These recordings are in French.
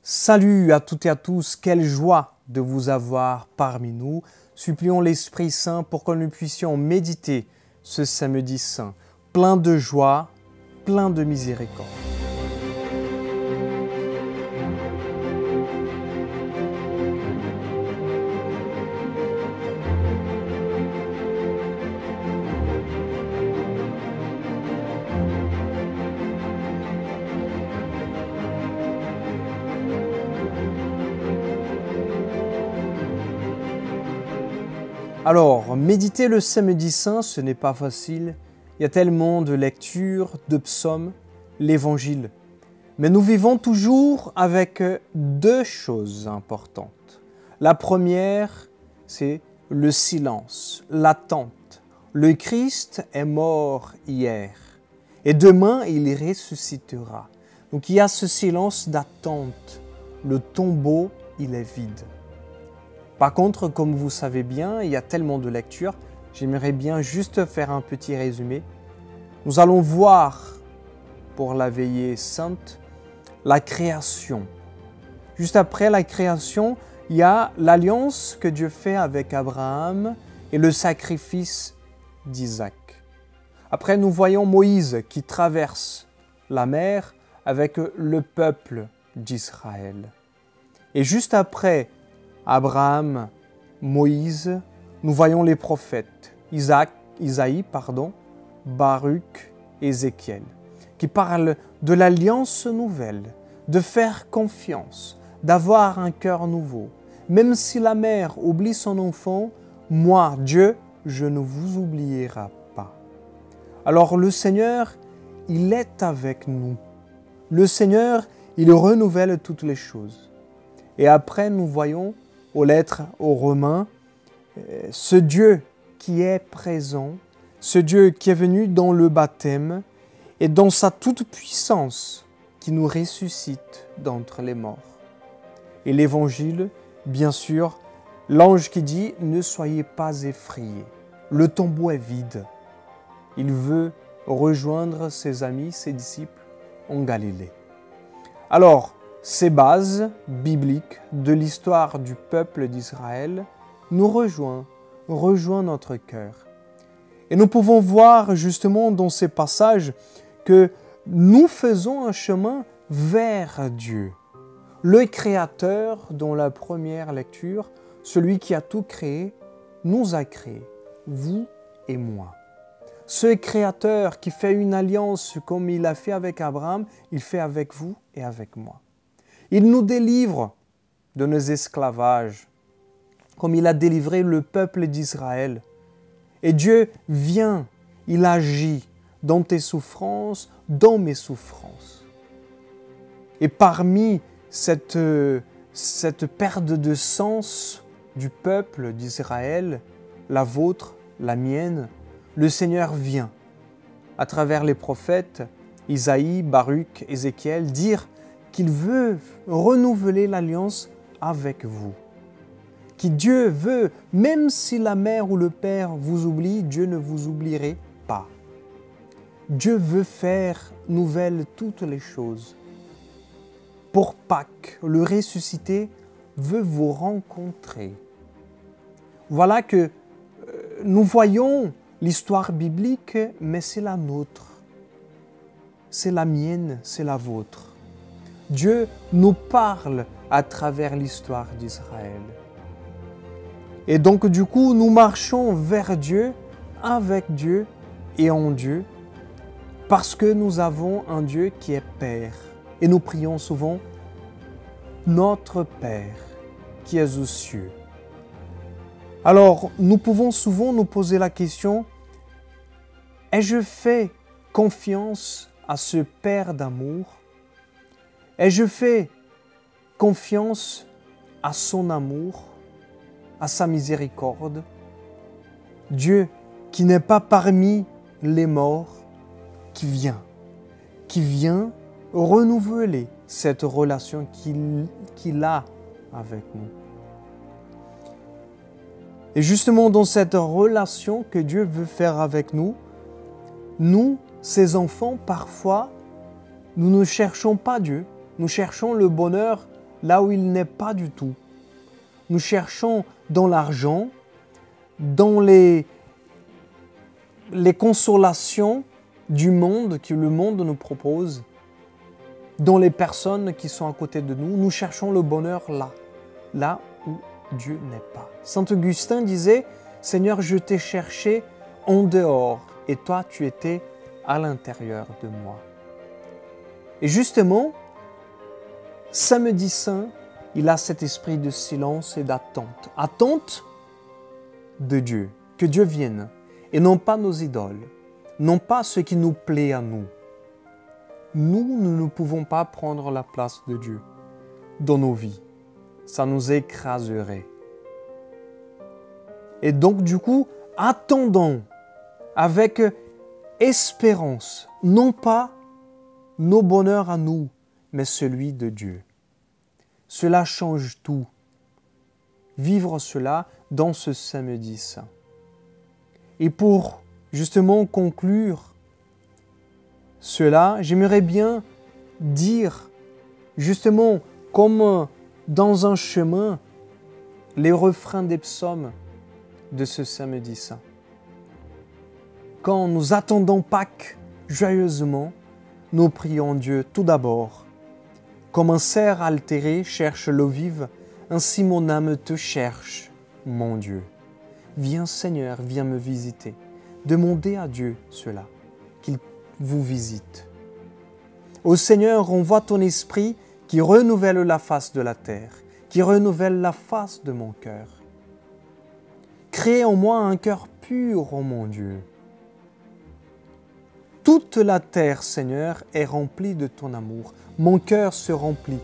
Salut à toutes et à tous, quelle joie de vous avoir parmi nous. Supplions l'Esprit Saint pour que nous puissions méditer ce samedi saint, plein de joie, plein de miséricorde. Alors, méditer le samedi saint, ce n'est pas facile. Il y a tellement de lectures, de psaumes, l'évangile. Mais nous vivons toujours avec deux choses importantes. La première, c'est le silence, l'attente. Le Christ est mort hier et demain il ressuscitera. Donc il y a ce silence d'attente. Le tombeau, il est vide. Par contre, comme vous savez bien, il y a tellement de lectures, j'aimerais bien juste faire un petit résumé. Nous allons voir, pour la veillée sainte, la création. Juste après la création, il y a l'alliance que Dieu fait avec Abraham et le sacrifice d'Isaac. Après, nous voyons Moïse qui traverse la mer avec le peuple d'Israël. Et juste après Abraham, Moïse, nous voyons les prophètes, Isaïe, Baruch, Ézéchiel, qui parlent de l'alliance nouvelle, de faire confiance, d'avoir un cœur nouveau. Même si la mère oublie son enfant, moi, Dieu, je ne vous oublierai pas. Alors le Seigneur, il est avec nous. Le Seigneur, il renouvelle toutes les choses. Et après, nous voyons aux lettres aux Romains, ce Dieu qui est présent, ce Dieu qui est venu dans le baptême et dans sa toute-puissance qui nous ressuscite d'entre les morts. Et l'Évangile, bien sûr, l'ange qui dit « Ne soyez pas effrayés, le tombeau est vide ». Il veut rejoindre ses amis, ses disciples en Galilée. Alors, ces bases bibliques de l'histoire du peuple d'Israël nous rejoignent notre cœur. Et nous pouvons voir justement dans ces passages que nous faisons un chemin vers Dieu. Le Créateur, dans la première lecture, celui qui a tout créé, nous a créés, vous et moi. Ce Créateur qui fait une alliance comme il a fait avec Abraham, il fait avec vous et avec moi. Il nous délivre de nos esclavages, comme il a délivré le peuple d'Israël. Et Dieu vient, il agit dans tes souffrances, dans mes souffrances. Et parmi cette perte de sens du peuple d'Israël, la vôtre, la mienne, le Seigneur vient, à travers les prophètes, Isaïe, Baruch, Ézéchiel, dire qu'il veut renouveler l'alliance avec vous. Que Dieu veut, même si la mère ou le père vous oublie, Dieu ne vous oublierait pas. Dieu veut faire nouvelles toutes les choses. Pour Pâques, le ressuscité veut vous rencontrer. Voilà que nous voyons l'histoire biblique, mais c'est la nôtre. C'est la mienne, c'est la vôtre. Dieu nous parle à travers l'histoire d'Israël. Et donc du coup, nous marchons vers Dieu, avec Dieu et en Dieu, parce que nous avons un Dieu qui est Père. Et nous prions souvent « Notre Père qui es aux cieux ». Alors, nous pouvons souvent nous poser la question « Ai-je fait confiance à ce Père d'amour ? Ai-je fait confiance à son amour, à sa miséricorde? Dieu qui n'est pas parmi les morts, qui vient renouveler cette relation qu'il a avec nous. Et justement dans cette relation que Dieu veut faire avec nous, nous, ses enfants, parfois, nous ne cherchons pas Dieu. Nous cherchons le bonheur là où il n'est pas du tout. Nous cherchons dans l'argent, dans les consolations du monde que le monde nous propose, dans les personnes qui sont à côté de nous. Nous cherchons le bonheur là où Dieu n'est pas. Saint Augustin disait, « Seigneur, je t'ai cherché en dehors et toi, tu étais à l'intérieur de moi. » Et justement, Samedi Saint, il a cet esprit de silence et d'attente. Attente de Dieu, que Dieu vienne, et non pas nos idoles, non pas ce qui nous plaît à nous. Nous ne pouvons pas prendre la place de Dieu dans nos vies. Ça nous écraserait. Et donc, du coup, attendons avec espérance, non pas nos bonheurs à nous, mais celui de Dieu. Cela change tout. Vivre cela dans ce Samedi Saint. Et pour justement conclure cela, j'aimerais bien dire justement comme dans un chemin les refrains des psaumes de ce Samedi Saint. Quand nous attendons Pâques joyeusement, nous prions Dieu tout d'abord. Comme un cerf altéré cherche l'eau vive, ainsi mon âme te cherche, mon Dieu. Viens Seigneur, viens me visiter. Demandez à Dieu cela, qu'il vous visite. Ô Seigneur, envoie ton esprit qui renouvelle la face de la terre, qui renouvelle la face de mon cœur. Crée en moi un cœur pur, ô mon Dieu. Toute la terre, Seigneur, est remplie de ton amour. Mon cœur se remplit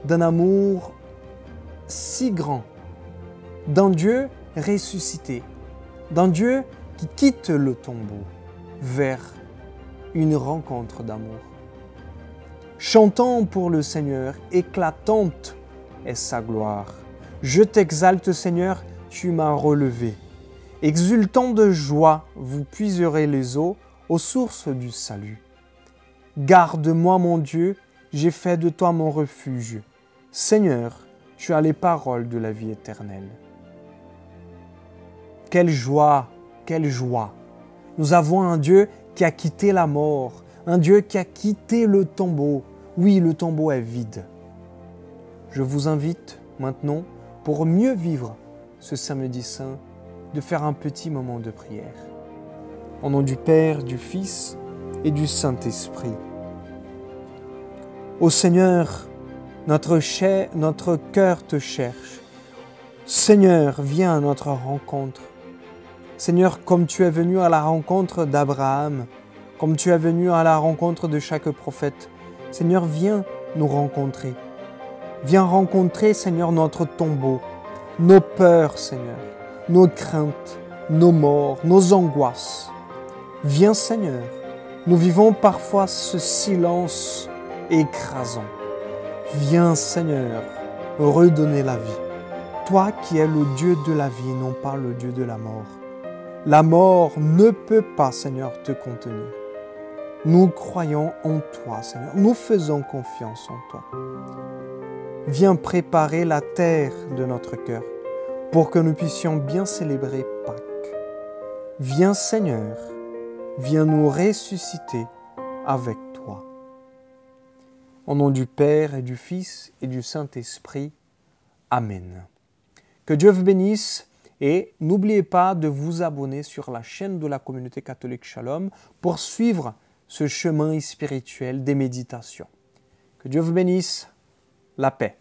d'un amour si grand, d'un Dieu ressuscité, d'un Dieu qui quitte le tombeau vers une rencontre d'amour. Chantons pour le Seigneur, éclatante est sa gloire. Je t'exalte, Seigneur, tu m'as relevé. Exultant de joie, vous puiserez les eaux aux sources du salut. Garde-moi, mon Dieu, j'ai fait de toi mon refuge. Seigneur, tu as les paroles de la vie éternelle. Quelle joie, quelle joie! Nous avons un Dieu qui a quitté la mort, un Dieu qui a quitté le tombeau. Oui, le tombeau est vide. Je vous invite maintenant, pour mieux vivre ce Samedi Saint, de faire un petit moment de prière. Au nom du Père, du Fils et du Saint-Esprit. Ô Seigneur, notre cœur te cherche. Seigneur, viens à notre rencontre. Seigneur, comme tu es venu à la rencontre d'Abraham, comme tu es venu à la rencontre de chaque prophète, Seigneur, viens nous rencontrer. Viens rencontrer, Seigneur, notre tombeau, nos peurs, Seigneur, nos craintes, nos morts, nos angoisses. Viens, Seigneur, nous vivons parfois ce silence écrasant. Viens, Seigneur, redonner la vie. Toi qui es le Dieu de la vie, non pas le Dieu de la mort. La mort ne peut pas, Seigneur, te contenir. Nous croyons en toi, Seigneur. Nous faisons confiance en toi. Viens préparer la terre de notre cœur pour que nous puissions bien célébrer Pâques. Viens, Seigneur, viens nous ressusciter avec toi. Au nom du Père et du Fils et du Saint-Esprit. Amen. Que Dieu vous bénisse et n'oubliez pas de vous abonner sur la chaîne de la communauté catholique Shalom pour suivre ce chemin spirituel des méditations. Que Dieu vous bénisse. La paix.